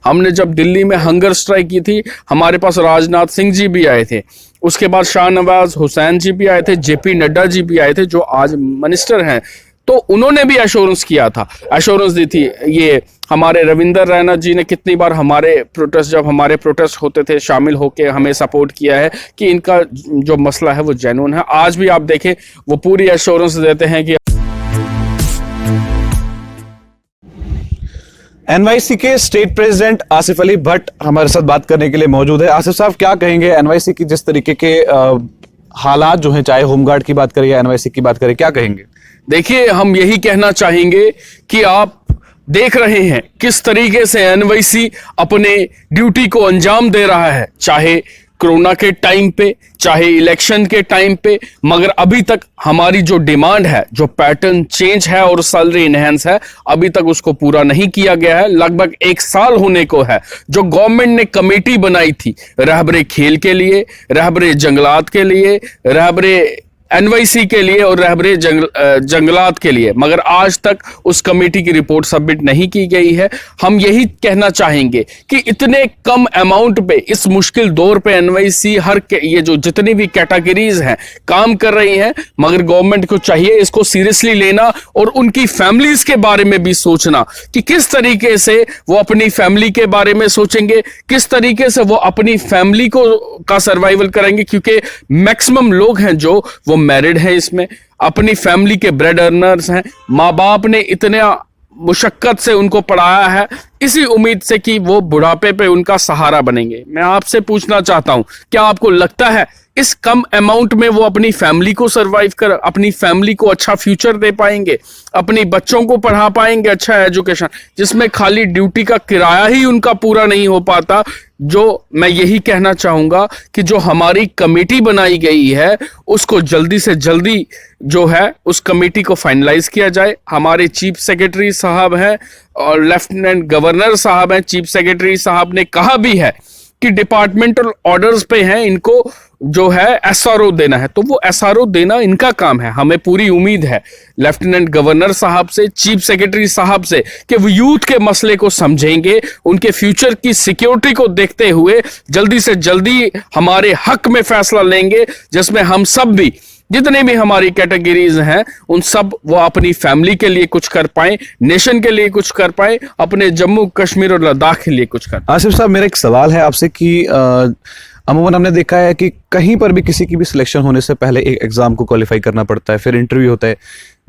हमने जब दिल्ली में हंगर स्ट्राइक की थी, हमारे पास राजनाथ सिंह जी भी आए थे, उसके बाद शाहनवाज हुसैन जी भी आए थे, जेपी नड्डा जी भी आए थे जो आज मिनिस्टर हैं, तो उन्होंने भी एश्योरेंस किया था, एश्योरेंस दी थी। ये हमारे रविंदर रैना जी ने कितनी बार हमारे प्रोटेस्ट, जब हमारे प्रोटेस्ट होते थे, शामिल होकर हमें सपोर्ट किया है कि इनका जो मसला है वो जेन्युइन है। आज भी आप देखें वो पूरी एश्योरेंस देते हैं कि एनवाईसी के स्टेट प्रेसिडेंट आसिफ अली भट्ट हमारे साथ बात करने के लिए मौजूद है। आसिफ साहब, क्या कहेंगे एनवाईसी की जिस तरीके के हालात जो हैं, चाहे होमगार्ड की बात करें या एनवाईसी की बात करें, क्या कहेंगे? देखिए, हम यही कहना चाहेंगे कि आप देख रहे हैं किस तरीके से एनवाईसी अपने ड्यूटी को अंजाम दे रहा है, चाहे कोरोना के टाइम पे, चाहे इलेक्शन के टाइम पे, मगर अभी तक हमारी जो डिमांड है, जो पैटर्न चेंज है और सैलरी इनहेंस है, अभी तक उसको पूरा नहीं किया गया है। लगभग 1 साल होने को है जो गवर्नमेंट ने कमेटी बनाई थी रहबरे खेल के लिए, रहबरे जंगलात के लिए, रहबरे एनवाईसी के लिए और रहबरे जंगलात के लिए, मगर आज तक उस कमेटी की रिपोर्ट सबमिट नहीं की गई है। हम यही कहना चाहेंगे कि इतने कम अमाउंट पे, इस मुश्किल दौर पे एनवाईसी ये जो जितनी भी कैटेगरीज हैं काम कर रही हैं, मगर गवर्नमेंट को चाहिए इसको सीरियसली लेना और उनकी फैमिलीज के बारे में भी सोचना कि किस तरीके से वो अपनी फैमिली के बारे में सोचेंगे, किस तरीके से वो अपनी फैमिली का सर्वाइवल करेंगे, क्योंकि मैक्सिमम लोग हैं जो वो मैरिड है, इसमें अपनी फैमिली के ब्रेड अर्नर्स हैं, माँ बाप ने इतने मुशक्कत से उनको पढ़ाया है, इसी उम्मीद से कि वो बुढ़ापे पे उनका सहारा बनेंगे। मैं आपसे पूछना चाहता हूं, क्या आपको लगता है इस कम अमाउंट में वो अपनी फैमिली को सरवाइव कर, अपनी फैमिली को अच्छा फ्यूचर दे पाएंगे, अपनी बच्चों को पढ़ा पाएंगे अच्छा एजुकेशन, जिसमें खाली ड्यूटी का किराया ही उनका पूरा नहीं हो पाता? जो मैं यही कहना चाहूंगा कि जो हमारी कमेटी बनाई गई है उसको जल्दी से जल्दी जो है उस कमेटी को फाइनलाइज किया जाए। हमारे चीफ सेक्रेटरी साहब हैं और लेफ्टिनेंट गवर्नर साहब हैं, चीफ सेक्रेटरी साहब ने कहा भी है कि डिपार्टमेंटल ऑर्डर्स पे हैं, इनको जो है एसआरओ देना है, तो वो एसआरओ देना इनका काम है। हमें पूरी उम्मीद है लेफ्टिनेंट गवर्नर साहब से, चीफ सेक्रेटरी साहब से कि वो यूथ के मसले को समझेंगे, उनके फ्यूचर की सिक्योरिटी को देखते हुए जल्दी से जल्दी हमारे हक में फैसला लेंगे, जिसमें हम सब भी, जितने भी हमारी कैटेगरीज हैं, उन सब वो अपनी फैमिली के लिए कुछ कर पाए, नेशन के लिए कुछ कर पाए, अपने जम्मू कश्मीर और लद्दाख के लिए कुछ कर। आसिफ साहब, मेरा एक सवाल है आपसे कि अमूमन हमने देखा है कि कहीं पर भी किसी की भी सिलेक्शन होने से पहले एक एग्जाम को क्वालिफाई करना पड़ता है, फिर इंटरव्यू होता है।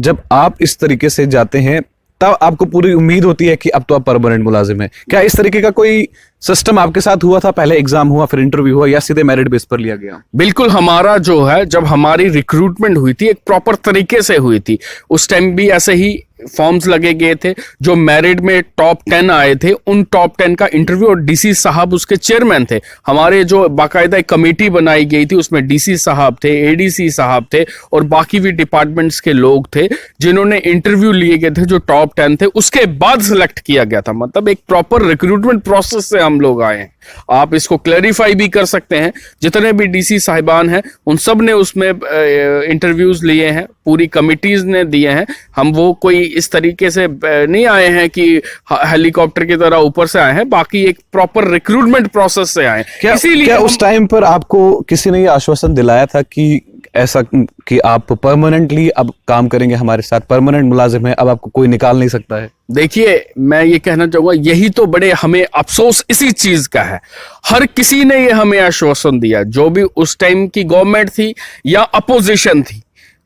जब आप इस तरीके से जाते हैं तब आपको पूरी उम्मीद होती है कि अब तो आप परमानेंट मुलाजिम हैं। क्या इस तरीके का कोई सिस्टम आपके साथ हुआ था? पहले एग्जाम हुआ, फिर इंटरव्यू हुआ, या सीधे मेरिट बेस पर लिया गया? बिल्कुल, हमारा जो है, जब हमारी रिक्रूटमेंट हुई थी एक प्रॉपर तरीके से हुई थी। उस टाइम भी ऐसे ही फॉर्म्स लगे गए थे, जो मेरिट में टॉप 10 आए थे, उन टॉप 10 का इंटरव्यू, और डीसी साहब उसके चेयरमैन थे। हमारे जो बाकायदा कमेटी बनाई गई थी उसमें डीसी साहब थे, एडीसी साहब थे और बाकी भी डिपार्टमेंट्स के लोग थे जिन्होंने इंटरव्यू लिए गए थे, जो टॉप 10 थे, उसके बाद सिलेक्ट किया गया था। मतलब एक प्रॉपर रिक्रूटमेंट प्रोसेस से हम लोग आए हैं। आप इसको क्लैरिफाई भी कर सकते हैं, जितने भी डीसी साहिबान हैं उन सब ने उसमें इंटरव्यूज लिए हैं, पूरी कमिटीज ने दिए हैं। हम वो कोई इस तरीके से नहीं आए हैं कि हेलीकॉप्टर की तरह ऊपर से आए हैं, बाकी एक प्रॉपर रिक्रूटमेंट प्रोसेस से आए हैं। इसीलिए उस टाइम पर आपको किसी ने ये आश्वासन दिलाया था कि ऐसा कि आप परमानेंटली अब काम करेंगे हमारे साथ, परमानेंट मुलाजिम है, अब आपको कोई निकाल नहीं सकता है? देखिए, मैं ये कहना चाहूंगा, यही तो बड़े हमें अफसोस इसी चीज का है। हर किसी ने ये हमें आश्वासन दिया, जो भी उस टाइम की गवर्नमेंट थी या अपोजिशन थी,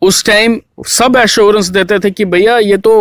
उस टाइम सब एश्योरेंस देते थे कि भैया ये तो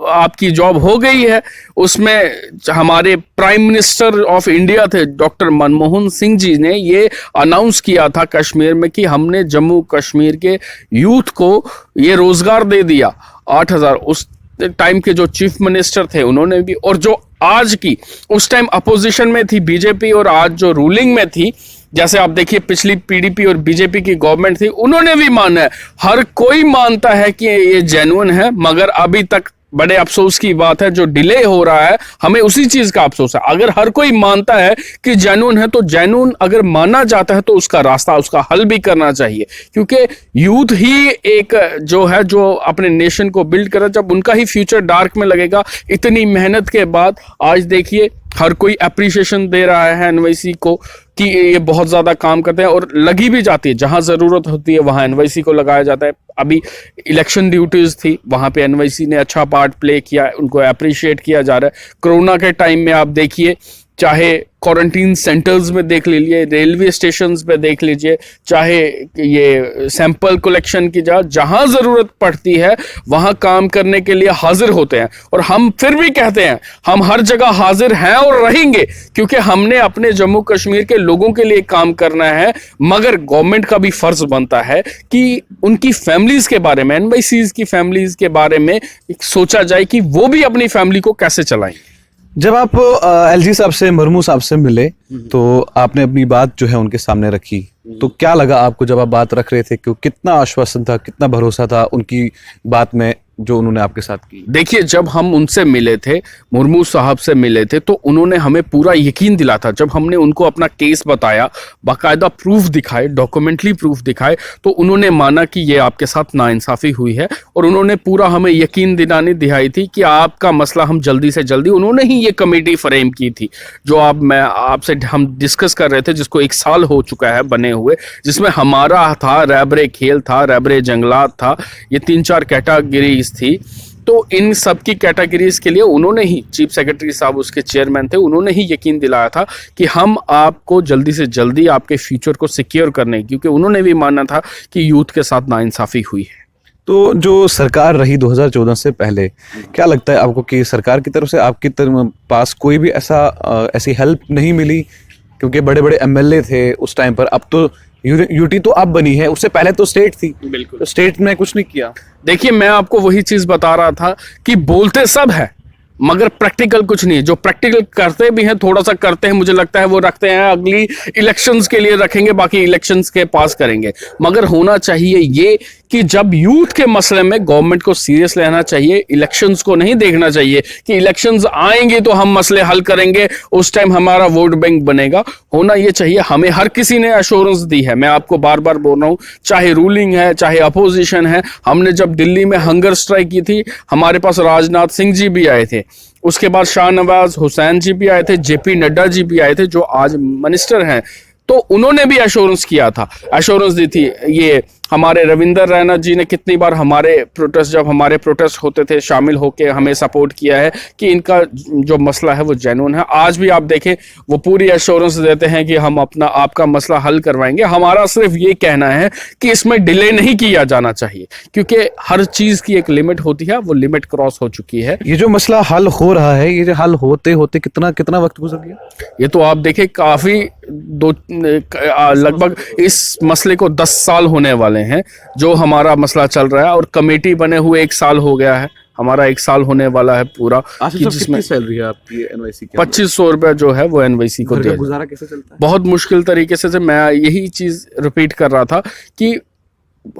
आपकी जॉब हो गई है। उसमें हमारे प्राइम मिनिस्टर ऑफ इंडिया थे डॉक्टर मनमोहन सिंह जी ने ये अनाउंस किया था कश्मीर में कि हमने जम्मू कश्मीर के यूथ को ये रोजगार दे दिया 8,000। उस टाइम के जो चीफ मिनिस्टर थे उन्होंने भी, और जो आज की, उस टाइम अपोजिशन में थी बीजेपी और आज जो रूलिंग में थी, जैसे आप देखिए पिछली पीडीपी और बीजेपी की गवर्नमेंट थी, उन्होंने भी माना है, हर कोई मानता है कि ये जेन्युइन है, मगर अभी तक बड़े अफसोस की बात है जो डिले हो रहा है, हमें उसी चीज का अफसोस है। अगर हर कोई मानता है कि जेन्युइन है, तो जेन्युइन अगर माना जाता है तो उसका रास्ता, उसका हल भी करना चाहिए, क्योंकि यूथ ही एक जो है जो अपने नेशन को बिल्ड कर, जब उनका ही फ्यूचर डार्क में लगेगा। इतनी मेहनत के बाद आज देखिए हर कोई अप्रिशिएशन दे रहा है एनवाईसी को कि ये बहुत ज्यादा काम करते हैं, और लगी भी जाती है जहां जरूरत होती है वहां एनवाईसी को लगाया जाता है। अभी इलेक्शन ड्यूटीज थी, वहां पे एनवाईसी ने अच्छा पार्ट प्ले किया, उनको अप्रिशिएट किया जा रहा है। कोरोना के टाइम में आप देखिए, चाहे क्वारंटीन सेंटर्स में देख लीजिए, रेलवे स्टेशंस पे देख लीजिए, चाहे ये सैंपल कलेक्शन की जहां जरूरत पड़ती है वहां काम करने के लिए हाजिर होते हैं। और हम फिर भी कहते हैं हम हर जगह हाजिर हैं और रहेंगे, क्योंकि हमने अपने जम्मू कश्मीर के लोगों के लिए काम करना है। मगर गवर्नमेंट का भी फर्ज बनता है कि उनकी फैमिलीज के बारे में, एनवाईसीज की फैमिलीज के बारे में सोचा जाए कि वो भी अपनी फैमिली को कैसे चलाएं। जब आप एलजी साहब से, मुर्मू साहब से मिले तो आपने अपनी बात जो है उनके सामने रखी, तो क्या लगा आपको जब आप बात रख रहे थे कि कितना आश्वासन था, कितना भरोसा था उनकी बात में जो उन्होंने आपके साथ की? देखिए, जब हम उनसे मिले थे, मुर्मू साहब से मिले थे, तो उन्होंने हमें पूरा यकीन दिला था। जब हमने उनको अपना केस बताया, बाकायदा प्रूफ दिखाए, डॉक्यूमेंटली प्रूफ दिखाए, तो उन्होंने माना कि ये आपके साथ नाइंसाफी हुई है। और उन्होंने पूरा हमें यकीन दिलानी दिखाई थी कि आपका मसला हम जल्दी से जल्दी, उन्होंने ही ये कमेटी फ्रेम की थी जो हम डिस्कस कर रहे थे, जिसको 1 साल हो चुका है बने हुए, जिसमें हमारा था, रैबरे खेल था, रैबरे जंगलात था, ये 3-4 कैटेगरीज थी। तो इन सब की कैटेगरीज के लिए उन्होंने ही, चीफ सेक्रेटरी साहब उसके चेयरमैन थे, उन्होंने ही यकीन दिलाया था कि हम आपको जल्दी से जल्दी आपके फ्यूचर को सिक्योर करने, क्योंकि उन्होंने भी माना था कि यूथ के साथ नाइंसाफी हुई है। तो जो सरकार रही 2014 से पहले, क्या लगता है आपको कि सरकार की तरफ से आपकी पास कोई भी ऐसी हेल्प नहीं मिली? क्योंकि बड़े बड़े एमएलए थे उस टाइम पर, अब तो यूटी तो अब बनी है, उससे पहले तो स्टेट थी। बिल्कुल, तो स्टेट ने कुछ नहीं किया। देखिए, मैं आपको वही चीज बता रहा था कि बोलते सब है मगर प्रैक्टिकल कुछ नहीं है। जो प्रैक्टिकल करते भी हैं, थोड़ा सा करते हैं, मुझे लगता है वो रखते हैं अगली इलेक्शंस के लिए रखेंगे, बाकी इलेक्शंस के पास करेंगे। मगर होना चाहिए ये कि जब यूथ के मसले में गवर्नमेंट को सीरियस लेना चाहिए, इलेक्शंस को नहीं देखना चाहिए कि इलेक्शंस आएंगे तो हम मसले हल करेंगे, उस टाइम हमारा वोट बैंक बनेगा। होना ये चाहिए, हमें हर किसी ने एश्योरेंस दी है। मैं आपको बार बार बोल रहा हूं, चाहे रूलिंग है चाहे अपोजिशन है। हमने जब दिल्ली में हंगर स्ट्राइक की थी, हमारे पास राजनाथ सिंह जी भी आए थे, उसके बाद शाहनवाज हुसैन जी भी आए थे, जेपी नड्डा जी भी आए थे जो आज मिनिस्टर हैं। तो उन्होंने भी एश्योरेंस किया था, एश्योरेंस दी थी। ये हमारे रविंदर रैना जी ने कितनी बार हमारे प्रोटेस्ट, जब हमारे प्रोटेस्ट होते थे, शामिल होकर हमें सपोर्ट किया है कि इनका जो मसला है वो जेन्युइन है। आज भी आप देखें, वो पूरी एश्योरेंस देते हैं कि हम आपका मसला हल करवाएंगे। हमारा सिर्फ ये कहना है कि इसमें डिले नहीं किया जाना चाहिए, क्योंकि हर चीज की एक लिमिट होती है, वो लिमिट क्रॉस हो चुकी है। ये जो मसला हल हो रहा है, ये जो हल होते होते कितना वक्त गुजर गया? ये तो आप देखें, काफी लगभग इस मसले को 10 साल होने वाले हैं जो हमारा मसला चल रहा है, और कमेटी बने हुए 1 साल हो गया है, हमारा 1 साल होने वाला है पूरा। कि जिसमें सैलरी है आपकी एनवाईसी की? 2500 रुपए जो है वो एनवाईसी को दिया। गुजारा कैसे चलता है? बहुत मुश्किल तरीके से। मैं यही चीज रिपीट कर रहा था कि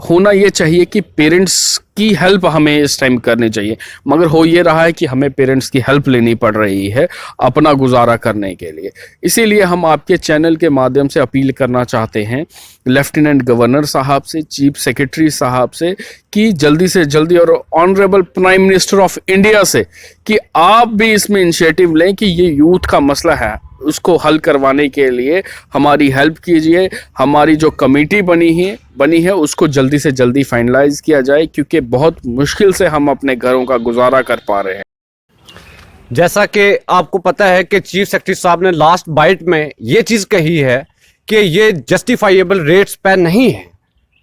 होना ये चाहिए कि पेरेंट्स की हेल्प हमें इस टाइम करनी चाहिए, मगर हो ये रहा है कि हमें पेरेंट्स की हेल्प लेनी पड़ रही है अपना गुजारा करने के लिए। इसीलिए हम आपके चैनल के माध्यम से अपील करना चाहते हैं लेफ्टिनेंट गवर्नर साहब से, चीफ सेक्रेटरी साहब से, कि जल्दी से जल्दी, और honourable prime minister of India से, कि आप भी इसमें इनिशिएटिव लें कि ये यूथ का मसला है, उसको हल करवाने के लिए हमारी हेल्प कीजिए। हमारी जो कमेटी बनी है उसको जल्दी से जल्दी फाइनलाइज किया जाए, क्योंकि बहुत मुश्किल से हम अपने घरों का गुजारा कर पा रहे हैं। जैसा कि आपको पता है कि चीफ सेक्रेटरी साहब ने लास्ट बाइट में ये चीज़ कही है कि ये जस्टिफाइएबल रेट्स पे नहीं है।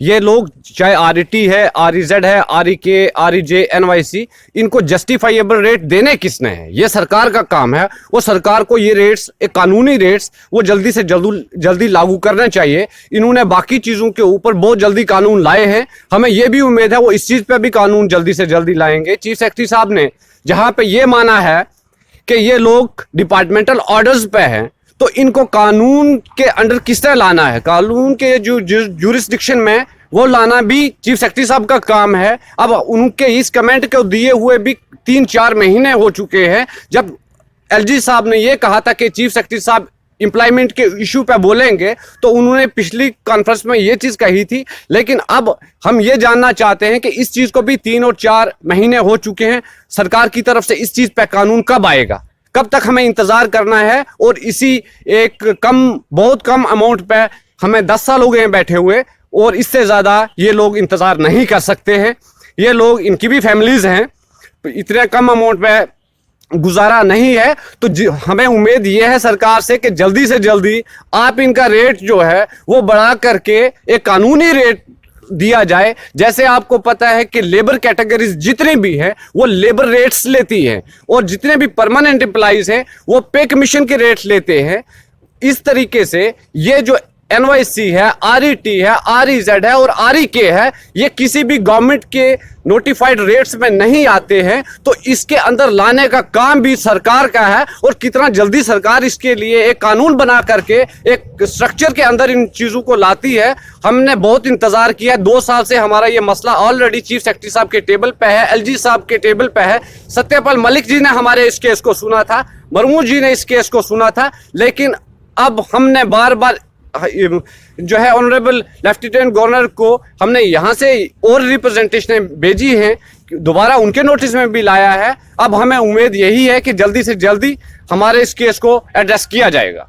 ये लोग, चाहे आरईटी है, आरईजेड है, आरईके, आरईजे, एनवाईसी, इनको जस्टिफाइएबल रेट देने किसने है? ये सरकार का काम है। वो सरकार को ये रेट्स, एक कानूनी रेट्स, वो जल्दी से जल्दी लागू करने चाहिए। इन्होंने बाकी चीज़ों के ऊपर बहुत जल्दी कानून लाए हैं, हमें ये भी उम्मीद है वो इस चीज़ पे भी कानून जल्दी से जल्दी लाएंगे। चीफ सेक्रेटरी साहब ने जहाँ पे ये माना है कि ये लोग डिपार्टमेंटल ऑर्डर्स पे हैं, तो इनको कानून के अंडर किस तरह लाना है, कानून के जो ज्यूरिसडिक्शन में वो लाना भी चीफ सेक्रेटरी साहब का काम है। अब उनके इस कमेंट को दिए हुए भी 3-4 महीने हो चुके हैं। जब एलजी साहब ने ये कहा था कि चीफ सेक्रेटरी साहब एम्प्लॉयमेंट के इशू पे बोलेंगे, तो उन्होंने पिछली कॉन्फ्रेंस में ये चीज़ कही थी। लेकिन अब हम ये जानना चाहते हैं कि इस चीज़ को भी 3 और 4 महीने हो चुके हैं, सरकार की तरफ से इस चीज़ पे कानून कब आएगा? कब तक हमें इंतजार करना है? और इसी एक बहुत कम अमाउंट पे हमें 10 साल हो गए हैं बैठे हुए, और इससे ज्यादा ये लोग इंतजार नहीं कर सकते हैं। ये लोग, इनकी भी फैमिलीज हैं, इतने कम अमाउंट पे गुजारा नहीं है। तो हमें उम्मीद ये है सरकार से कि जल्दी से जल्दी आप इनका रेट जो है वो बढ़ा करके एक कानूनी रेट दिया जाए। जैसे आपको पता है कि लेबर कैटेगरीज जितनी भी हैं वो लेबर रेट्स लेती हैं, और जितने भी परमानेंट एम्प्लॉइज हैं वो पे कमीशन के रेट्स लेते हैं। इस तरीके से ये जो NYC है, RET है, REZ है और REK है, ये किसी भी गवर्नमेंट के नोटिफाइड रेट्स में नहीं आते हैं। तो इसके अंदर लाने का काम भी सरकार का है, और कितना जल्दी सरकार इसके लिए एक कानून बना करके एक स्ट्रक्चर के अंदर इन चीज़ों को लाती है। हमने बहुत इंतजार किया, 2 साल से हमारा ये मसला ऑलरेडी चीफ सेक्रेटरी साहब के टेबल पे है, LG साहब के टेबल पे है, सत्यपाल मलिक जी ने हमारे इस केस को सुना था, मरमू जी ने इस केस को सुना था। लेकिन अब हमने बार बार जो है ऑनरेबल लेफ्टिनेंट गवर्नर को हमने यहाँ से और रिप्रेजेंटेशन भेजी हैं, दोबारा उनके नोटिस में भी लाया है। अब हमें उम्मीद यही है कि जल्दी से जल्दी हमारे इस केस को एड्रेस किया जाएगा।